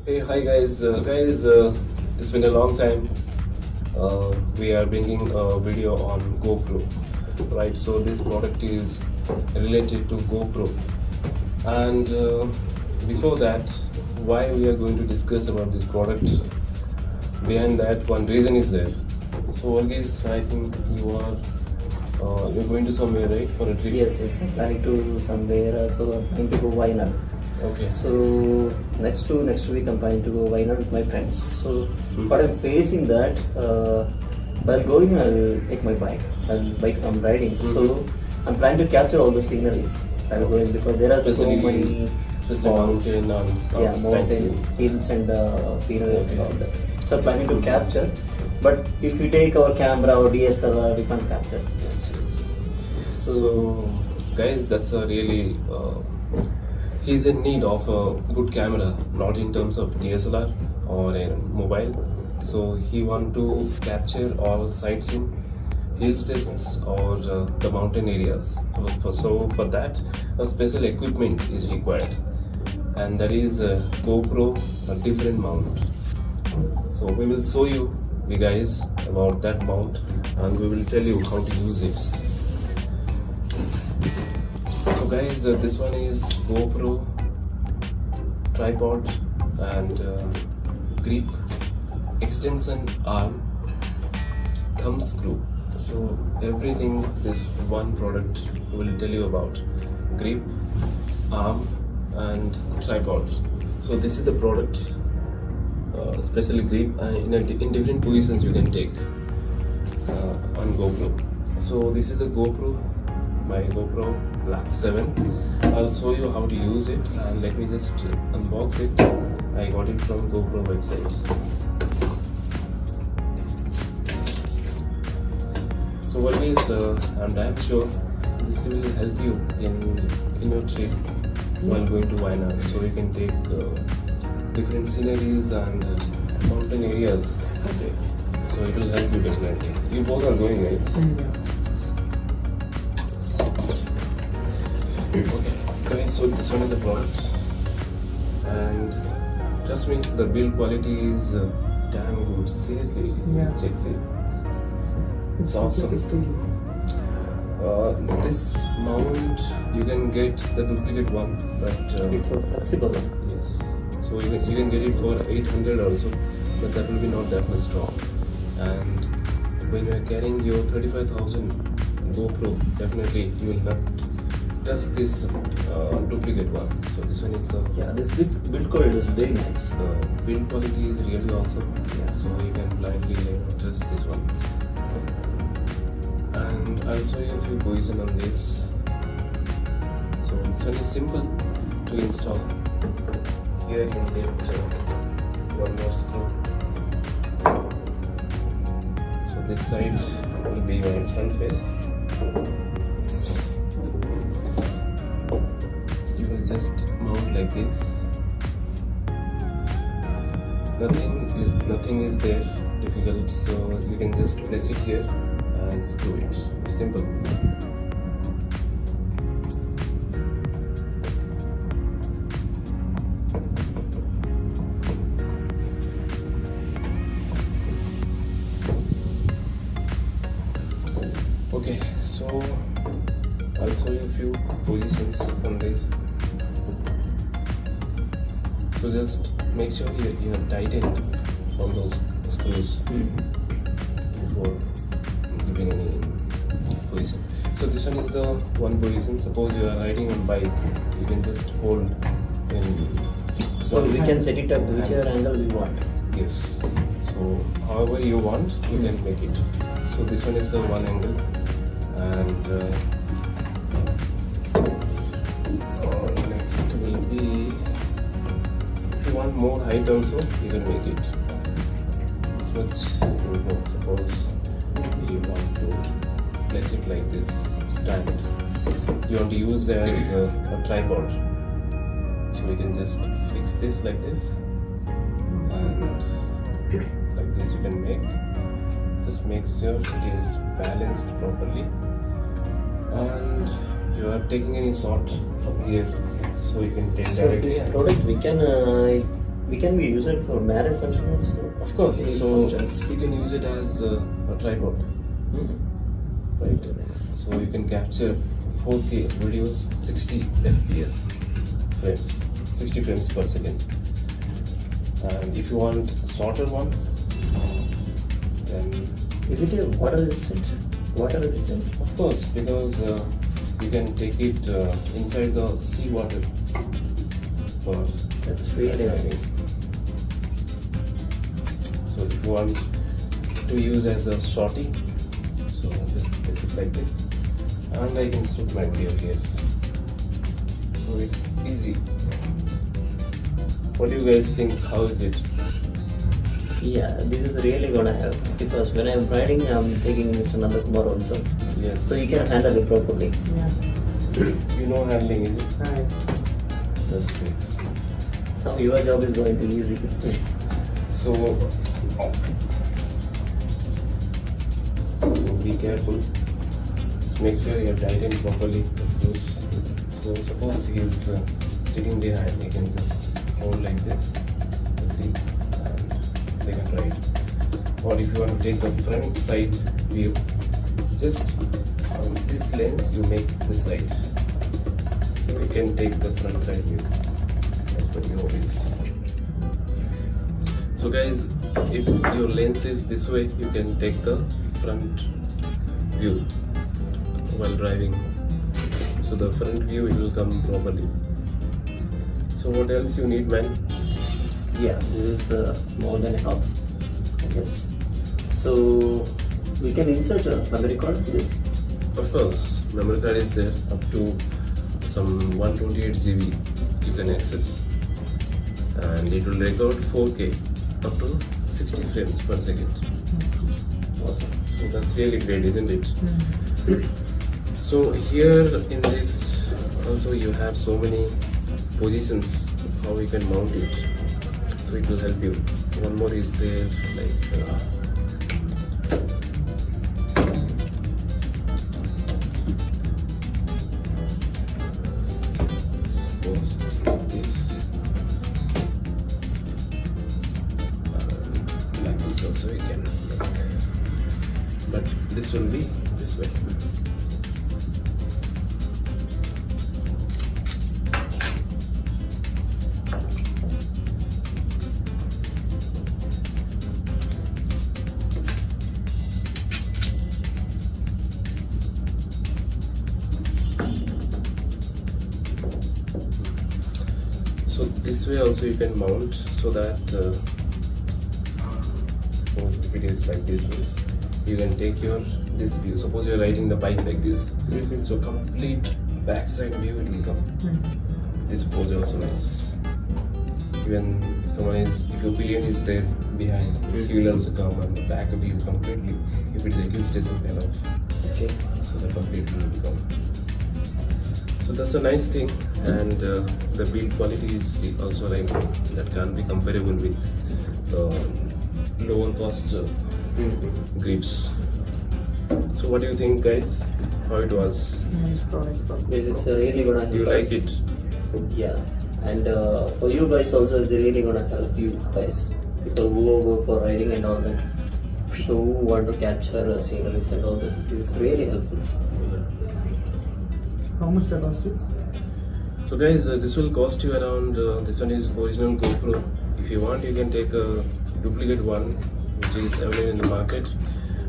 Hey, hi guys. It's been a long time. We are bringing a video on GoPro, right? So this product is related to GoPro. And before that, why we are going to discuss about this product? Behind that, one reason is there. So, Varghese, I think you're going to somewhere, right, for a trip? Yes, I'm planning to somewhere. So I'm planning to go Wayanad. Okay. So next week I'm planning to go Wayanad with my friends. So but I'm facing that while going I'll take my bike. I'm riding. So I'm planning to capture all the sceneries while going because there are so many falls, mountain and yeah, mountain hills and sceneries and all that. So I'm planning to capture. But if we take our camera or DSLR, we can't capture. Yes. So, guys, that's a really he's in need of a good camera, not in terms of DSLR or a mobile. So he want to capture all sightseeing, hill stations or the mountain areas. So for that, a special equipment is required, and that is a GoPro, a different mount. So we will show you guys about that mount, and we will tell you how to use it. So guys, this one is GoPro tripod and grip, extension arm, thumb screw. So everything this one product will tell you about: grip, arm and tripod. So this is the product, especially grip, in different positions you can take on GoPro. So this is the GoPro, my GoPro Black 7. I'll show you how to use it, and let me just unbox it. I got it from GoPro website. So what is I'm damn sure this will help you in your trip while going to Wayanad. So you can take different sceneries and mountain areas. Okay. So it will help you definitely. You both are going, right? Okay, so this one is the product, and trust me, the build quality is damn good. Seriously, check it. It's awesome. This mount you can get the duplicate one, but it's so flexible. Yes. So you can get it for 800 also, but that will be not that much strong. And when you are carrying your 35,000 GoPro, definitely you will not touch this duplicate one. So this one is the this build quality is very nice. The build quality is really awesome. Yeah. So you can blindly trust this one. And I'll show you a few positions on this. So this one is simple to install. Here you need one more screw. So this side will be my front face. You will just mount like this. Nothing is there difficult, so you can just place it here and screw it. Simple. Okay, so I'll show you a few positions on this. So just make sure you have tightened all those screws before giving any position. So this one is the one position. Suppose you are riding on bike, you can just hold in. So we can set it up whichever angle we want. Yes. So however you want, you can make it. So this one is the one angle, and next will be, if you want more height also, you can make it this much. Suppose you want to place it like this stand. You want to use it as a tripod. So you can just fix this like this, and like this you can make. Just make sure it is balanced properly, and you are taking any shot from here, so you can take So directly. this product we can we can be use it for marriage function also. Of course, Any so functions. you can use it as a tripod. Right, nice. So you can capture 4K videos, 60 FPS frames, 60 frames per second. And if you want shorter one, then Is it a water resistant? Water resistant? of course, because you can take it inside the sea water. For That's really nice. So if you want to use as a shorty, so just place it like this, and I can shoot my video here. So it's easy. What do you guys think? How is it? Yeah, this is really gonna help because when I'm riding, I'm taking Mr. Nandakumar also. Yes. So you can handle it properly. You know handling it. Nice. That's great. Now your job is going to be easy. So be careful. Make sure you tighten it properly. The screws. So suppose he is sitting behind, he can just hold like this. See, and they can ride. Or if you want to take the front side view, just on this lens you make this side. So you can take the front side view. That's what your is. So guys, if your lens is this way, you can take the front view while driving. So the front view it will come properly. So what else you need, man? Yeah, this is more than enough, I guess. So we can insert a memory card to this. Of course, memory card is there up to some 128 GB you can access, and it will record 4K up to 60 frames per second. Awesome. So that's really great, isn't it? So here in this also you have so many positions how you can mount it. So it will help you. One more is there like suppose this like this also you can make. But this will be this way. So this way also you can mount, so that suppose if it is like this, you can take your this view. Suppose you are riding the bike like this, so complete backside view it will come. This pose also nice. Even someone is, if your pillion is there behind, he will also come, and the back view completely. If it is at least is kind of Okay. so the complete view will come. So that's a nice thing, and the build quality is also like that can be comparable with the lower cost grips. So what do you think, guys? How it was? Nice product from This is really gonna help Do you us. like it? Yeah, and for you guys also, it's really gonna help you guys. People who go for riding and all that, so who want to capture sceneries and all that, it's really helpful. how much the cost is? So guys, this will cost you around, this one is original GoPro. If you want, you can take a duplicate one which is available in the market,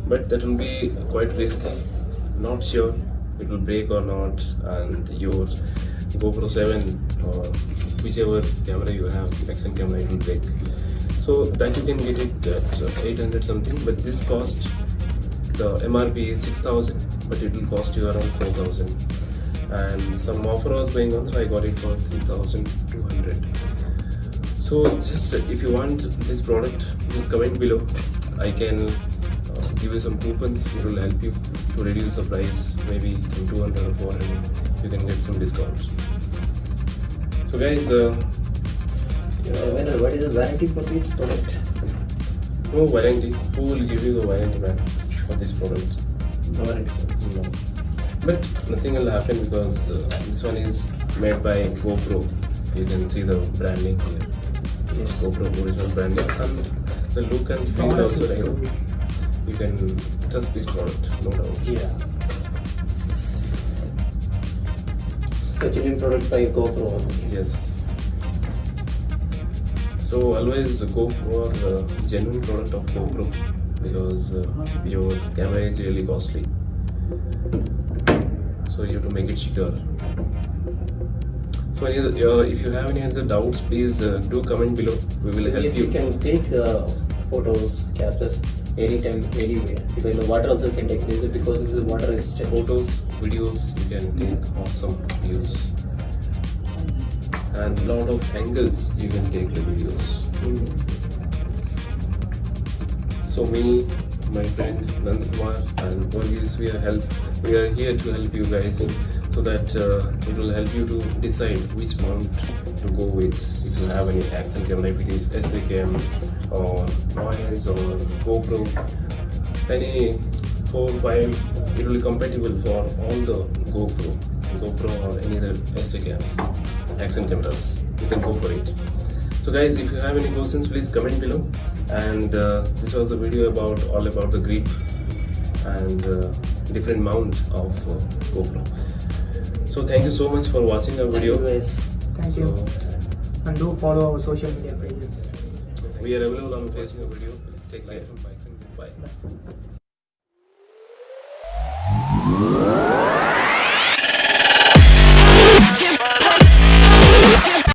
but that will be quite risky. Not sure it will break or not, and your GoPro 7 or whichever camera you have, action camera, it will break. So that you can get it at 800 something, but this cost, the MRP is 6000, but it will cost you around 4000. And some offer was going on, so I got it for 3200. So just if you want this product, just comment below. I can give you some coupons. It will help you to reduce the price, maybe from 200 or 400. You can get some discount. So guys, What is the warranty for this product? no warranty. Who will give you the warranty, man, for this product? No warranty. No. But nothing will happen because this one is made by GoPro. You can see the branding here. Yes. GoPro original brand name, and the look and feel Product also, is good. you can trust this product, no doubt. Yeah. The genuine product by GoPro. Yes. So always go for genuine product of GoPro, because your camera is really costly. So you have to make it secure. So if you have any other doubts, please do comment below. We will help Yes, you. you can take photos, captures anytime, anywhere. Even the water also can take this because the water is checked. Photos, videos, you can take awesome views. And lot of angles you can take the videos. So me, my friend Nandkumar and Varghese, we are here to help you guys, so that it will help you to decide which mount to go with. If you have any action camera, if it is SACam or noise or GoPro, any 4 5, it will be compatible for all the GoPro or any other SACams, action cameras. You can go for it. So guys, if you have any questions, please comment below. And this was a video all about the grip and different mount of GoPro. So thank you so much for watching our video. Thank you guys. Thank you. And do follow our social media pages. We are available on Facebook video. Take care. Bye. Bye.